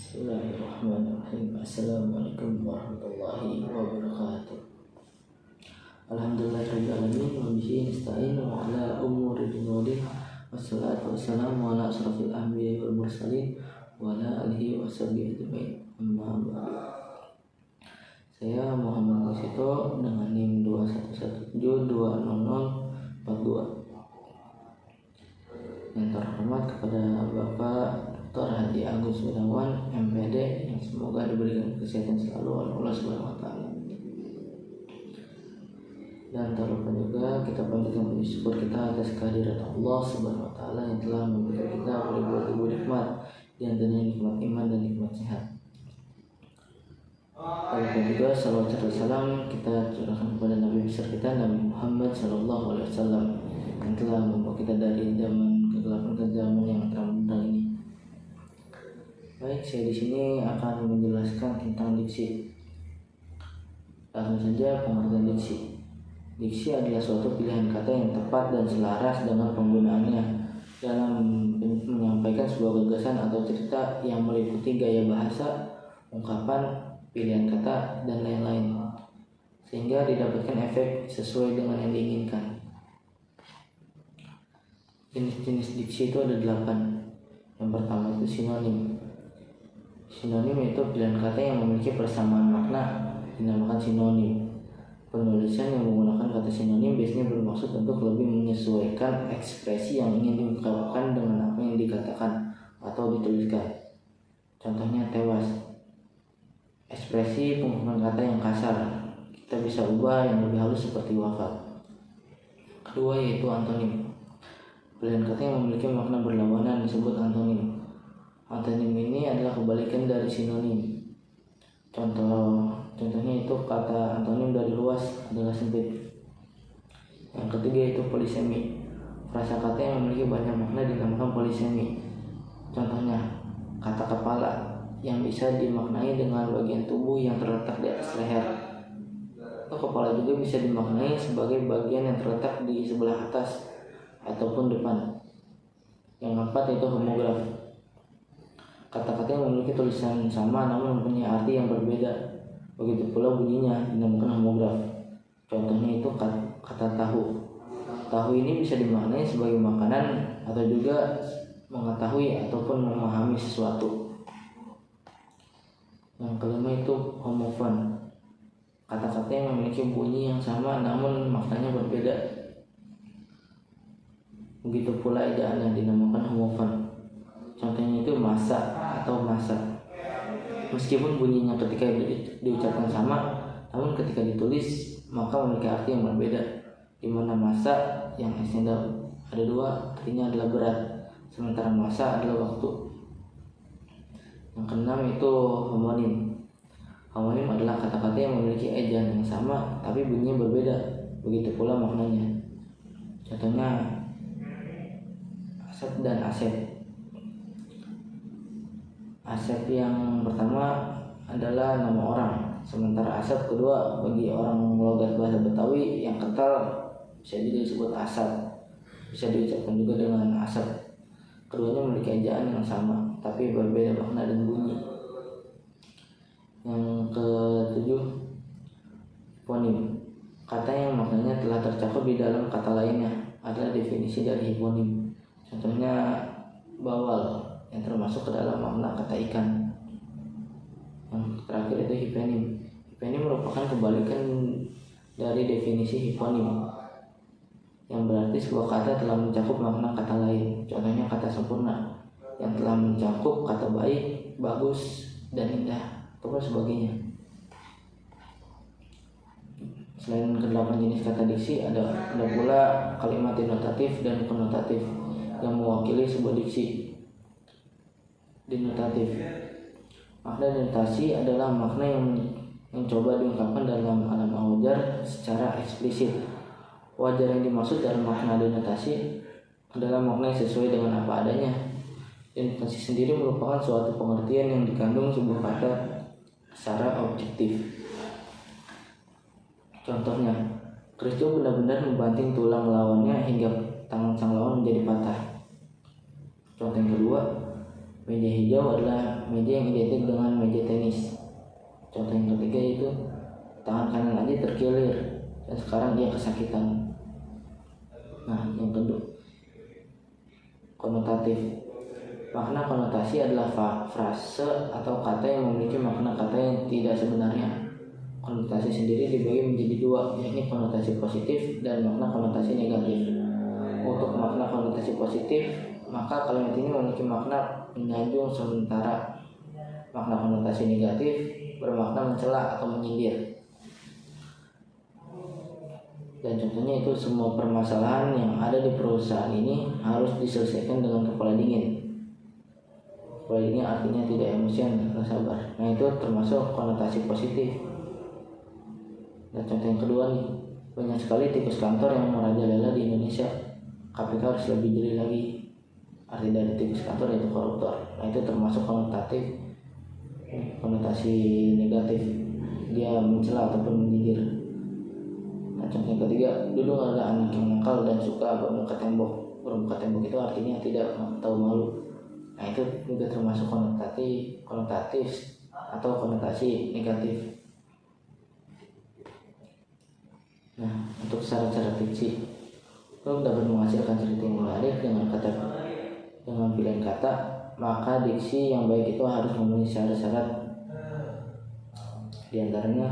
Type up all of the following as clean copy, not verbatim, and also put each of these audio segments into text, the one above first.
Bismillahirrahmanirrahim. Assalamualaikum warahmatullahi wabarakatuh. Alhamdulillahirabbil alamin wa bihi nasta'in wa ala umuri dunya wassalatu wassalamu ala asrofil anbiya'i wal mursalin wa ala alihi wa sahbihi ajmain. Amma ba'du. Saya Muhammad Kusito dengan NIM 2117200042. Yang terhormat kepada Bapak Dr. Haji Agus Gunawan MPD, yang semoga diberikan kesehatan selalu oleh Allah Subhanahu wa taala. Dan terlupa juga kita panjatkan puji syukur kita atas kehadirat Allah Subhanahu wa taala yang telah memberikan kita ribuan nikmat, di antaranya nikmat iman dan nikmat sehat. Lalu juga salawat serta salam kita curahkan kepada Nabi besar kita Nabi Muhammad sallallahu alaihi wasallam yang telah membawa kita dari zaman kegelapan ke zaman yang terang benderang ini. Baik, saya di sini akan menjelaskan tentang diksi. Langsung saja pengertian diksi. Diksi adalah suatu pilihan kata yang tepat dan selaras dengan penggunaannya dalam menyampaikan sebuah gagasan atau cerita yang meliputi gaya bahasa, ungkapan, pilihan kata, dan lain-lain, sehingga didapatkan efek sesuai dengan yang diinginkan. Jenis-jenis diksi itu ada 8. Yang pertama itu sinonim. Sinonim itu pilihan kata yang memiliki persamaan makna, dinamakan sinonim. Penulisan yang menggunakan kata sinonim biasanya bermaksud untuk lebih menyesuaikan ekspresi yang ingin diungkapkan dengan apa yang dikatakan atau dituliskan. Contohnya tewas. Ekspresi penggunaan kata yang kasar, kita bisa ubah yang lebih halus seperti wafat. Kedua yaitu antonim. Pilihan kata yang memiliki makna berlawanan disebut antonim. Antonim ini adalah kebalikan dari sinonim. Contohnya itu kata antonim dari luas adalah sempit. Yang ketiga itu polisemi. Frasa kata yang memiliki banyak makna dinamakan polisemi. Contohnya kata kepala yang bisa dimaknai dengan bagian tubuh yang terletak di atas leher. Atau kepala juga bisa dimaknai sebagai bagian yang terletak di sebelah atas ataupun depan. Yang keempat itu homograf. Kata-kata yang memiliki tulisan sama namun mempunyai arti yang berbeda. Begitu pula bunyinya dinamakan homograf. Contohnya itu kata tahu. Tahu ini bisa dimaknai sebagai makanan atau juga mengetahui ataupun memahami sesuatu. Yang kelima itu homofon. Kata-kata yang memiliki bunyi yang sama namun maknanya berbeda. Begitu pula ejaan yang dinamakan homofon. Contohnya itu masa atau masa. Meskipun bunyinya ketika diucapkan sama, namun ketika ditulis maka memiliki arti yang berbeda. Di mana masa yang S-nya ada 2, artinya adalah berat, sementara masa adalah waktu. Yang keenam itu homonim. Homonim adalah kata-kata yang memiliki ejaan yang sama tapi bunyinya berbeda. Begitu pula maknanya. Contohnya Asep dan Asep. Asep yang pertama adalah nama orang, sementara Asep kedua bagi orang logat bahasa Betawi yang kental bisa juga disebut asap. Bisa diucapkan juga dengan asap. Keduanya memiliki ejaan yang sama tapi berbeda makna dan bunyi. Yang ketujuh, hiponim. Kata yang maknanya telah tercakup di dalam kata lainnya adalah definisi dari hiponim. Contohnya bawal yang termasuk ke dalam makna kata ikan. Yang terakhir itu hipenim. Hipenim merupakan kebalikan dari definisi hiponim, yang berarti sebuah kata telah mencakup makna kata lain. Contohnya kata sempurna yang telah mencakup kata baik, bagus, dan indah, ataupun sebagainya. Selain ke-8 jenis kata diksi, ada pula kalimat denotatif dan konotatif yang mewakili sebuah diksi. Denotatif. Makna denotasi adalah makna yang coba diungkapkan dalam alam wajar secara eksplisit. Wajar yang dimaksud dalam makna denotasi adalah makna yang sesuai dengan apa adanya. Denotasi sendiri merupakan suatu pengertian yang dikandung sebuah kata secara objektif. Contohnya, Kristo benar-benar membanting tulang lawannya hingga tangan sang lawan menjadi patah. Contoh yang kedua, Meja hijau adalah meja yang identik dengan meja tenis. Contoh yang ketiga itu tangan kanan Adi terkilir dan sekarang dia kesakitan. Nah, yang kedua, konotatif. Makna konotasi adalah frase atau kata yang memiliki makna kata yang tidak sebenarnya. Konotasi sendiri dibagi menjadi dua, yakni konotasi positif dan makna konotasi negatif. Untuk makna konotasi positif, maka kalimat ini memiliki makna menyanjung, sementara makna konotasi negatif bermakna mencela atau menyindir. Dan contohnya itu semua permasalahan yang ada di perusahaan ini harus diselesaikan dengan kepala dingin. Kepala dingin artinya tidak emosian dan sabar. Nah, itu termasuk konotasi positif. Dan contoh yang kedua nih, banyak sekali tikus kantor yang merajalela di Indonesia. KPK harus lebih jeli lagi. Arti dari tikus kantor yaitu koruptor. Nah, itu termasuk konotasi negatif. Dia mencela ataupun menyindir. Nah, contoh yang ketiga, dulu ada anak yang nakal dan suka bermuka tembok. Bermuka tembok itu artinya tidak tahu malu. Nah, itu juga termasuk konotatif atau konotasi negatif. Nah, untuk syarat-syarat diksi, untuk dapat menghasilkan cerita yang menarik dengan pilihan kata, maka diksi yang baik itu harus memenuhi syarat-syarat. Di antaranya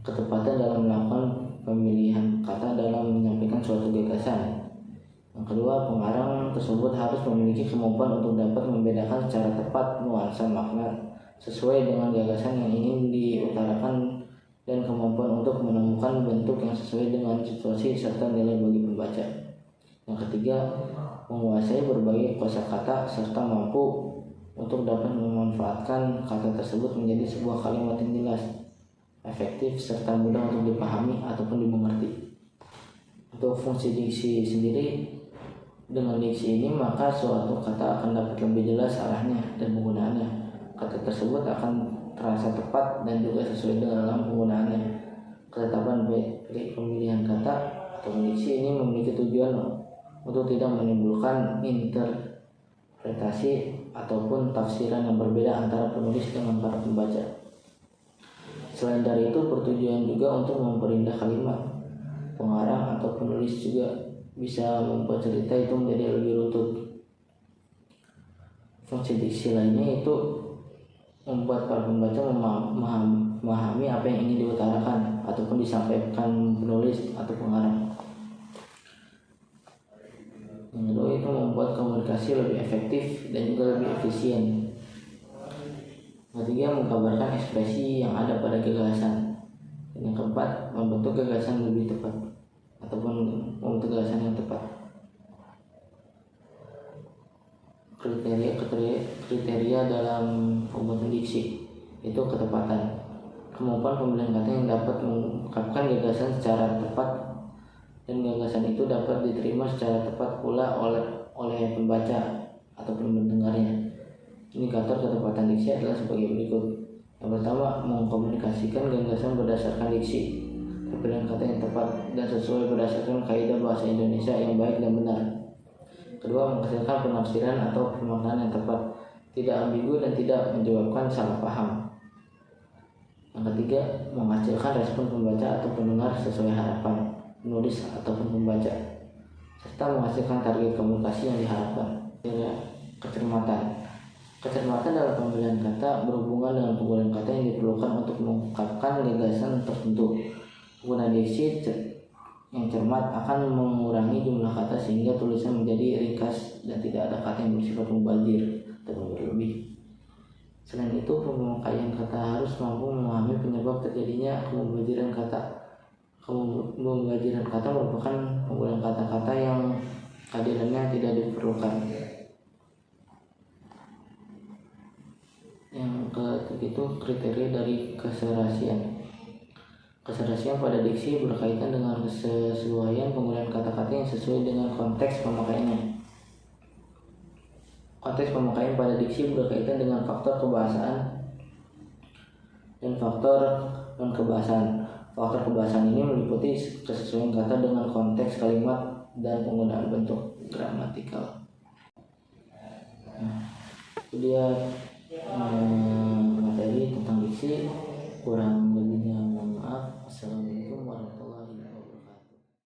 ketepatan dalam melakukan pemilihan kata dalam menyampaikan suatu gagasan. Yang kedua, pengarang tersebut harus memiliki kemampuan untuk dapat membedakan secara tepat nuansa makna sesuai dengan gagasan yang ingin diutarakan dan kemampuan untuk menemukan bentuk yang sesuai dengan situasi serta nilai bagi pembaca. Yang ketiga, menguasai berbagai kosakata serta mampu untuk dapat memanfaatkan kata tersebut menjadi sebuah kalimat yang jelas, efektif serta mudah untuk dipahami ataupun dimengerti. Untuk fungsi diksi sendiri, dengan diksi ini maka suatu kata akan dapat lebih jelas arahnya dan penggunaannya. Kata tersebut akan terasa tepat dan juga sesuai dalam penggunaannya. Ketetapan pemilihan kata atau diksi ini memiliki tujuan untuk tidak menimbulkan interpretasi ataupun tafsiran yang berbeda antara penulis dengan para pembaca. Selain dari itu, bertujuan juga untuk memperindah kalimat. Pengarang atau penulis juga bisa membuat cerita itu menjadi lebih runtut. Fungsi diksi lainnya itu membuat para pembaca memahami apa yang ingin diutarakan ataupun disampaikan penulis atau pengarang. Yang kedua itu membuat komunikasi lebih efektif dan juga lebih efisien. Yang ketiga, menggambarkan ekspresi yang ada pada gagasan. Dan yang keempat, membentuk gagasan lebih tepat ataupun membentuk gagasan yang tepat. Kriteria dalam pembuatan diksi itu ketepatan, kemampuan pemilihan kata yang dapat mengungkapkan gagasan secara tepat dan gagasan itu dapat diterima secara tepat pula oleh pembaca ataupun pendengarnya. Indikator ketepatan diksi adalah sebagai berikut. Yang pertama, mengkomunikasikan gagasan berdasarkan diksi, pilihan kata yang tepat dan sesuai berdasarkan kaidah bahasa Indonesia yang baik dan benar. Kedua, menghasilkan penafsiran atau pemaknaan yang tepat, tidak ambigu dan tidak menyebabkan salah paham. Yang ketiga, menghasilkan respon pembaca atau pendengar sesuai harapan penulis ataupun pembaca, serta menghasilkan target komunikasi yang diharapkan. Kecermatan dalam pemilihan kata berhubungan dengan penggunaan kata yang diperlukan untuk mengungkapkan gagasan tertentu. Penggunaan diksi yang cermat akan mengurangi jumlah kata sehingga tulisan menjadi ringkas dan tidak ada kata yang bersifat mubazir atau berlebih. Selain itu, pemakaian kata harus mampu memahami penyebab terjadinya kemubaziran kata. Kemubaziran kata merupakan penggunaan kata-kata yang kehadirannya tidak diperlukan. Yang ketiga itu kriteria dari keserasian. Keserasian pada diksi berkaitan dengan kesesuaian penggunaan kata-kata yang sesuai dengan konteks pemakaiannya. Konteks pemakaian pada diksi berkaitan dengan faktor kebahasaan dan faktor non-kebahasaan. Faktor kebahasaan ini meliputi kesesuaian kata dengan konteks kalimat dan penggunaan bentuk gramatikal. dia